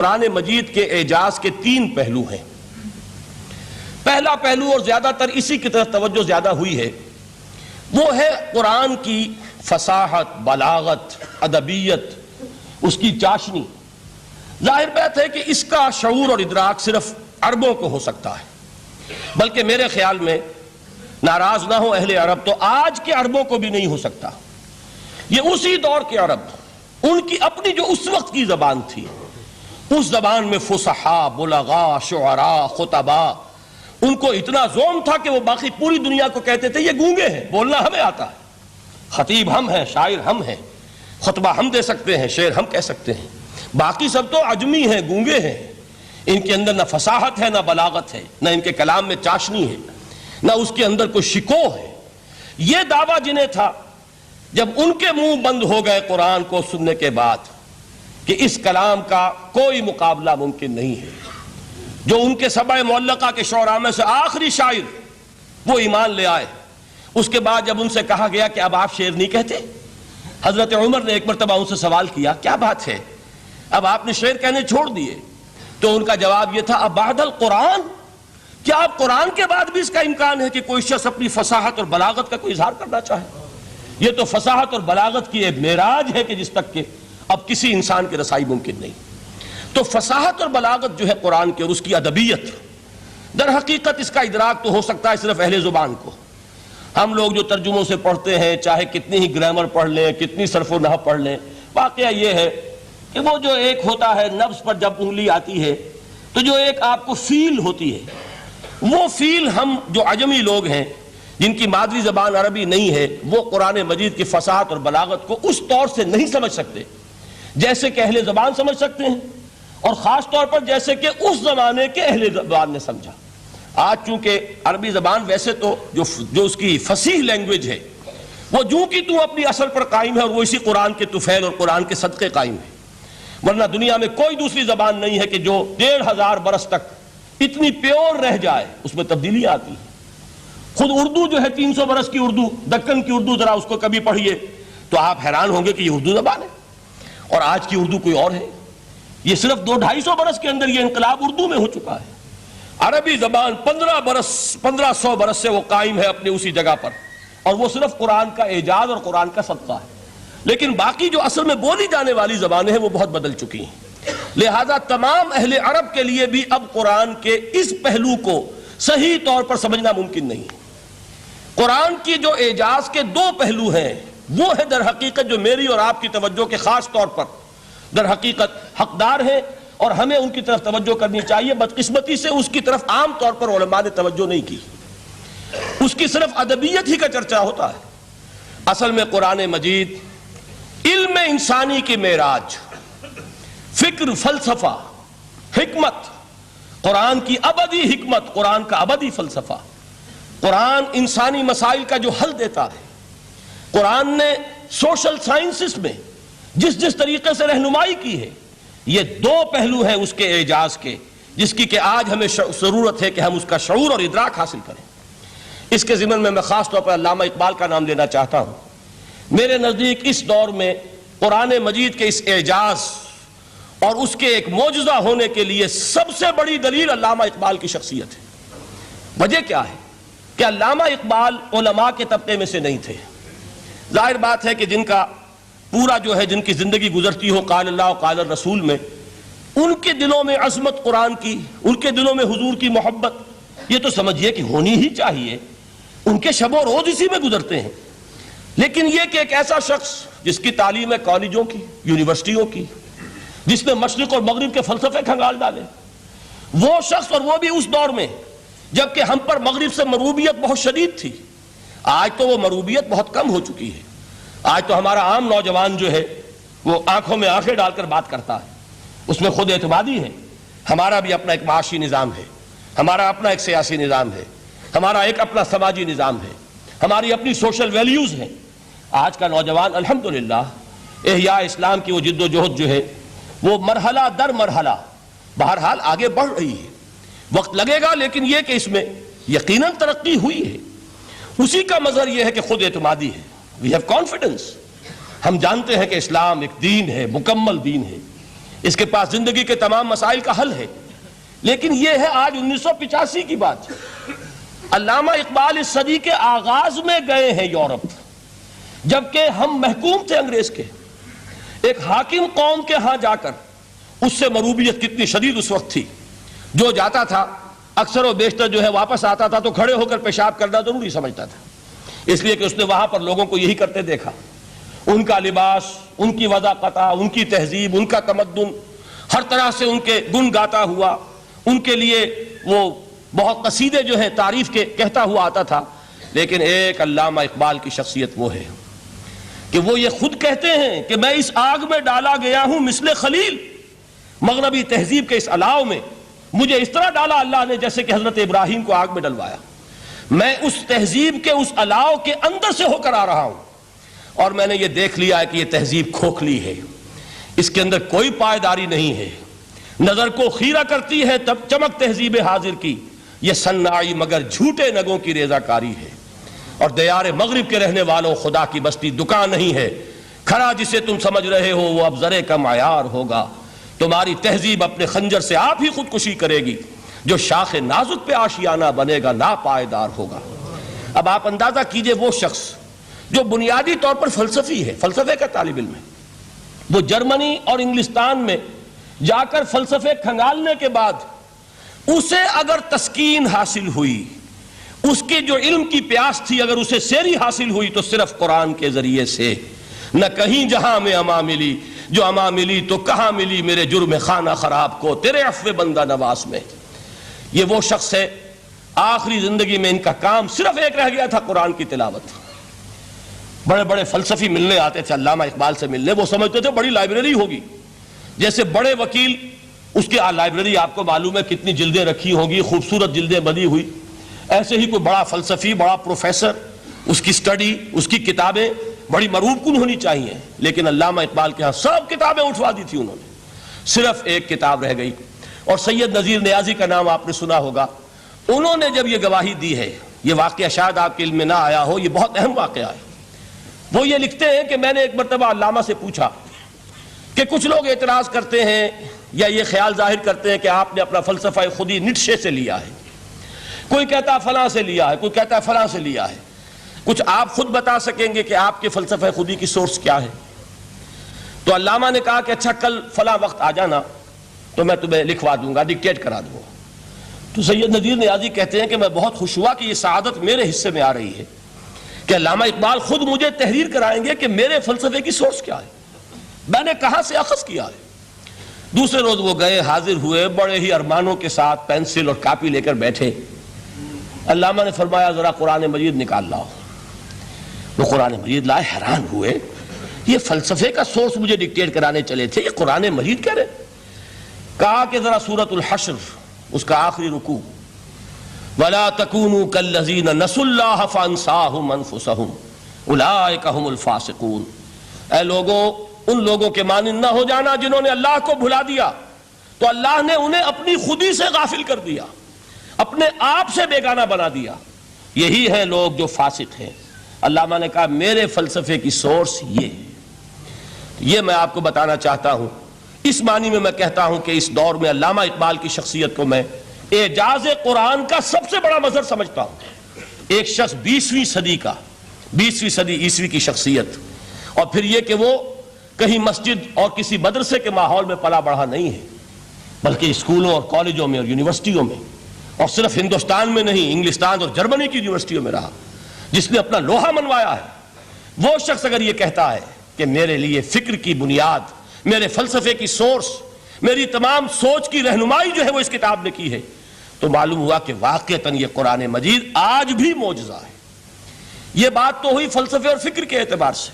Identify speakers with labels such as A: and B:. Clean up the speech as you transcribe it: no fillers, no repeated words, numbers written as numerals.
A: قرآن مجید کے اعجاز کے تین پہلو ہیں۔ پہلا پہلو اور زیادہ تر اسی کی طرف توجہ زیادہ ہوئی ہے، وہ ہے قرآن کی فصاحت، بلاغت، ادبیت، اس کی چاشنی۔ ظاہر بات ہے کہ اس کا شعور اور ادراک صرف عربوں کو ہو سکتا ہے، بلکہ میرے خیال میں ناراض نہ ہو اہل عرب تو آج کے عربوں کو بھی نہیں ہو سکتا۔ یہ اسی دور کے عرب، ان کی اپنی جو اس وقت کی زبان تھی، اس زبان میں فصحاء، بلغاء، شعراء، خطباء، ان کو اتنا ذوم تھا کہ وہ باقی پوری دنیا کو کہتے تھے یہ گونگے ہیں، بولنا ہمیں آتا ہے، خطیب ہم ہیں، شاعر ہم ہیں، خطبہ ہم دے سکتے ہیں، شعر ہم کہہ سکتے ہیں، باقی سب تو عجمی ہیں، گونگے ہیں، ان کے اندر نہ فصاحت ہے، نہ بلاغت ہے، نہ ان کے کلام میں چاشنی ہے، نہ اس کے اندر کوئی شکوہ ہے۔ یہ دعویٰ جنہیں تھا، جب ان کے منہ بند ہو گئے قرآن کو سننے کے بعد کہ اس کلام کا کوئی مقابلہ ممکن نہیں ہے، جو ان کے سبع معلقہ کے شعراء میں سے آخری شاعر وہ ایمان لے آئے، اس کے بعد جب ان سے کہا گیا کہ اب آپ شعر نہیں کہتے، حضرت عمر نے ایک مرتبہ ان سے سوال کیا کیا بات ہے، اب آپ نے شعر کہنے چھوڑ دیے؟ تو ان کا جواب یہ تھا اب بعد القرآن، کیا آپ قرآن کے بعد بھی اس کا امکان ہے کہ کوئی شخص اپنی فصاحت اور بلاغت کا کوئی اظہار کرنا چاہے؟ یہ تو فصاحت اور بلاغت کی ایک معراج ہے کہ جس تک کہ اب کسی انسان کی رسائی ممکن نہیں۔ تو فصاحت اور بلاغت جو ہے قرآن کی اور اس کی ادبیت، در حقیقت اس کا ادراک تو ہو سکتا ہے صرف اہل زبان کو۔ ہم لوگ جو ترجموں سے پڑھتے ہیں، چاہے کتنی ہی گرامر پڑھ لیں، کتنی صرف و نحو پڑھ لیں، واقعہ یہ ہے کہ وہ جو ایک ہوتا ہے نفس پر جب انگلی آتی ہے تو جو ایک آپ کو فیل ہوتی ہے، وہ فیل ہم جو عجمی لوگ ہیں جن کی مادری زبان عربی نہیں ہے، وہ قرآن مجید کی فصاحت اور بلاغت کو اس طور سے نہیں سمجھ سکتے جیسے کہ اہل زبان سمجھ سکتے ہیں، اور خاص طور پر جیسے کہ اس زمانے کے اہل زبان نے سمجھا۔ آج چونکہ عربی زبان ویسے تو جو اس کی فصیح لینگویج ہے وہ جوں کی توں اپنی اصل پر قائم ہے، اور وہ اسی قرآن کے طفیل اور قرآن کے صدقے قائم ہے، ورنہ دنیا میں کوئی دوسری زبان نہیں ہے کہ جو 1500 برس تک اتنی پیور رہ جائے، اس میں تبدیلی آتی ہے۔ خود اردو جو ہے 300 برس کی اردو، دکن کی اردو، ذرا اس کو کبھی پڑھیے تو آپ حیران ہوں گے کہ یہ اردو زبان ہے، اور آج کی اردو کوئی اور ہے۔ یہ صرف 200-250 برس کے اندر یہ انقلاب اردو میں ہو چکا ہے۔ عربی زبان 1500 برس سے وہ قائم ہے اپنی اسی جگہ پر، اور وہ صرف قرآن کا اعجاز اور قرآن کا صدقہ ہے، لیکن باقی جو اصل میں بولی جانے والی زبانیں ہیں وہ بہت بدل چکی ہیں۔ لہذا تمام اہل عرب کے لیے بھی اب قرآن کے اس پہلو کو صحیح طور پر سمجھنا ممکن نہیں ہے۔ قرآن کی جو اعجاز کے دو پہلو ہیں، وہ ہے در حقیقت جو میری اور آپ کی توجہ کے خاص طور پر در حقیقت حقدار ہیں، اور ہمیں ان کی طرف توجہ کرنی چاہیے۔ بدقسمتی سے اس کی طرف عام طور پر علماء نے توجہ نہیں کی، اس کی صرف ادبیت ہی کا چرچا ہوتا ہے۔ اصل میں قرآن مجید علم انسانی کی معراج، فکر، فلسفہ، حکمت، قرآن کی ابدی حکمت، قرآن کا ابدی فلسفہ، قرآن انسانی مسائل کا جو حل دیتا ہے، قرآن نے سوشل سائنسز میں جس طریقے سے رہنمائی کی ہے، یہ دو پہلو ہیں اس کے اعجاز کے، جس کی کہ آج ہمیں ضرورت ہے کہ ہم اس کا شعور اور ادراک حاصل کریں۔ اس کے ضمن میں خاص طور پر علامہ اقبال کا نام لینا چاہتا ہوں۔ میرے نزدیک اس دور میں قرآن مجید کے اس اعجاز اور اس کے ایک معجزہ ہونے کے لیے سب سے بڑی دلیل علامہ اقبال کی شخصیت ہے۔ وجہ کیا ہے کہ علامہ اقبال علماء کے طبقے میں سے نہیں تھے۔ ظاہر بات ہے کہ جن کا پورا جو ہے جن کی زندگی گزرتی ہو قال اللہ و قال الرسول میں، ان کے دلوں میں عظمت قرآن کی، ان کے دلوں میں حضور کی محبت، یہ تو سمجھیے کہ ہونی ہی چاہیے، ان کے شب و روز اسی میں گزرتے ہیں۔ لیکن یہ کہ ایک ایسا شخص جس کی تعلیم ہے کالجوں کی، یونیورسٹیوں کی، جس نے مشرق اور مغرب کے فلسفے کھنگال ڈالے، وہ شخص، اور وہ بھی اس دور میں جبکہ ہم پر مغرب سے مروبیت بہت شدید تھی۔ آج تو وہ مروبیت بہت کم ہو چکی ہے۔ آج تو ہمارا عام نوجوان جو ہے وہ آنکھوں میں آنکھیں ڈال کر بات کرتا ہے، اس میں خود اعتمادی ہے۔ ہمارا بھی اپنا ایک معاشی نظام ہے، ہمارا اپنا ایک سیاسی نظام ہے، ہمارا ایک اپنا سماجی نظام ہے، ہماری اپنی سوشل ویلیوز ہیں۔ آج کا نوجوان الحمدللہ احیاء اسلام کی وہ جد و جہد جو ہے وہ مرحلہ در مرحلہ بہرحال آگے بڑھ رہی ہے۔ وقت لگے گا، لیکن یہ کہ اس میں یقیناً ترقی ہوئی ہے۔ اسی کا مظہر یہ ہے کہ خود اعتمادی ہے، وی ہیو کانفیڈنس۔ ہم جانتے ہیں کہ اسلام ایک دین ہے، مکمل دین ہے، اس کے پاس زندگی کے تمام مسائل کا حل ہے، لیکن یہ ہے آج 1985 کی بات۔ علامہ اقبال اس صدی کے آغاز میں گئے ہیں یورپ، جبکہ ہم محکوم تھے انگریز کے۔ ایک حاکم قوم کے ہاں جا کر، اس سے مروبیت کتنی شدید اس وقت تھی، جو جاتا تھا اکثر و بیشتر جو ہے واپس آتا تھا تو کھڑے ہو کر پیشاب کرنا ضروری سمجھتا تھا، اس لیے کہ اس نے وہاں پر لوگوں کو یہی کرتے دیکھا۔ ان کا لباس، ان کی وضاقت، ان کی تہذیب، ان کا تمدن، ہر طرح سے ان کے گن گاتا ہوا، ان کے لیے وہ بہت قصیدے جو ہیں تعریف کے کہتا ہوا آتا تھا۔ لیکن ایک علامہ اقبال کی شخصیت وہ ہے کہ وہ یہ خود کہتے ہیں کہ میں اس آگ میں ڈالا گیا ہوں مثل خلیل، مغربی تہذیب کے اس الاؤ میں مجھے اس طرح ڈالا اللہ نے جیسے کہ حضرت ابراہیم کو آگ میں ڈلوایا۔ میں اس تہذیب کے اس الاؤ کے اندر سے ہو کر آ رہا ہوں، اور میں نے یہ دیکھ لیا ہے کہ یہ تہذیب کھوکھلی ہے، اس کے اندر کوئی پائیداری نہیں ہے، نظر کو خیرہ کرتی ہے تب چمک تہذیب حاضر کی، یہ صناعی مگر جھوٹے نگوں کی ریزہ کاری ہے۔ اور دیار مغرب کے رہنے والوں، خدا کی بستی دکان نہیں ہے، کھڑا جسے تم سمجھ رہے ہو وہ اب زرے کا معیار ہوگا۔ تمہاری تہذیب اپنے خنجر سے آپ ہی خودکشی کرے گی، جو شاخ نازک پہ آشیانہ بنے گا ناپائیدار ہوگا۔ اب آپ اندازہ کیجئے وہ شخص جو بنیادی طور پر فلسفی ہے، فلسفے کا طالب علم ہے، وہ جرمنی اور انگلستان میں جا کر فلسفے کھنگالنے کے بعد اسے اگر تسکین حاصل ہوئی، اس کے جو علم کی پیاس تھی اگر اسے سیری حاصل ہوئی تو صرف قرآن کے ذریعے سے۔ نہ کہیں جہاں میں اما ملی، جو اما ملی تو کہاں ملی میرے جرم خانہ خراب کو تیرے عفو بندہ نواز میں۔ یہ وہ شخص ہے، آخری زندگی میں ان کا کام صرف ایک رہ گیا تھا، قرآن کی تلاوت۔ بڑے بڑے فلسفی ملنے آتے تھے علامہ اقبال سے ملنے، وہ سمجھتے تھے بڑی لائبریری ہوگی، جیسے بڑے وکیل اس کی لائبریری آپ کو معلوم ہے کتنی جلدیں رکھی ہوں گی، خوبصورت جلدیں بنی ہوئی، ایسے ہی کوئی بڑا فلسفی، بڑا پروفیسر، اس کی سٹڈی، اس کی کتابیں بڑی مروب کن ہونی چاہیے۔ لیکن علامہ اقبال کے ہاں سب کتابیں اٹھوا دی تھی انہوں نے، صرف ایک کتاب رہ گئی، اور سید نذیر نیازی کا نام آپ نے سنا ہوگا۔ انہوں نے جب یہ گواہی دی ہے، یہ واقعہ شاید آپ کے علم میں نہ آیا ہو، یہ بہت اہم واقعہ ہے۔ وہ یہ لکھتے ہیں کہ میں نے ایک مرتبہ علامہ سے پوچھا کہ کچھ لوگ اعتراض کرتے ہیں یا یہ خیال ظاہر کرتے ہیں کہ آپ نے اپنا فلسفہ خودی نیٹشے سے لیا ہے، کوئی کہتا فلاں سے لیا ہے، کوئی کہتا فلاں سے لیا ہے، کچھ آپ خود بتا سکیں گے کہ آپ کے فلسفہ خودی کی سورس کیا ہے؟ تو علامہ نے کہا کہ اچھا کل فلاں وقت آ جانا تو میں تمہیں لکھوا دوں گا، ڈکٹیٹ کرا دوں گا۔ تو سید نذیر نیازی کہتے ہیں کہ میں بہت خوش ہوا کہ یہ سعادت میرے حصے میں آ رہی ہے کہ علامہ اقبال خود مجھے تحریر کرائیں گے کہ میرے فلسفے کی سورس کیا ہے، میں نے کہاں سے اخذ کیا ہے۔ دوسرے روز وہ گئے، حاضر ہوئے، بڑے ہی ارمانوں کے ساتھ پینسل اور کاپی لے کر بیٹھے۔ علامہ نے فرمایا ذرا قرآن مجید نکال لاؤ۔ وہ قرآن مجید لائے، حیران ہوئے، یہ فلسفے کا سورس مجھے ڈکٹیٹ کرانے چلے تھے، یہ قرآن مجید کہہ رہے۔ کہا کہ ذرا سورۃ الحشر اس کا آخری رکوع، وَلَا تَكُونُوا كَالَّذِينَ نَسُوا اللَّهَ فَأَنسَاهُمْ أَنفُسَهُمْ أُولَٰئِكَ هُمُ الْفَاسِقُونَ۔ اے لوگوں، ان لوگوں کے مانند نہ ہو جانا جنہوں نے اللہ کو بھلا دیا تو اللہ نے انہیں اپنی خودی سے غافل کر دیا، اپنے آپ سے بیگانہ بنا دیا، یہی ہیں لوگ جو فاسق ہیں۔ علامہ نے کہا میرے فلسفے کی سورس یہ ہے۔ یہ میں آپ کو بتانا چاہتا ہوں، اس معنی میں میں کہتا ہوں کہ اس دور میں علامہ اقبال کی شخصیت کو میں اعجاز قرآن کا سب سے بڑا مظہر سمجھتا ہوں۔ ایک شخص 20ویں صدی کا، 20ویں صدی عیسوی کی شخصیت، اور پھر یہ کہ وہ کہیں مسجد اور کسی مدرسے کے ماحول میں پلا بڑھا نہیں ہے، بلکہ اسکولوں اور کالجوں میں اور یونیورسٹیوں میں، اور صرف ہندوستان میں نہیں، انگلستان اور جرمنی کی یونیورسٹیوں میں رہا، جس نے اپنا لوہا منوایا ہے۔ وہ شخص اگر یہ کہتا ہے کہ میرے لیے فکر کی بنیاد، میرے فلسفے کی سورس، میری تمام سوچ کی رہنمائی جو ہے وہ اس کتاب نے کی ہے، تو معلوم ہوا کہ واقعتاً یہ قرآن مجید آج بھی معجزہ ہے۔ یہ بات تو ہوئی فلسفے اور فکر کے اعتبار سے،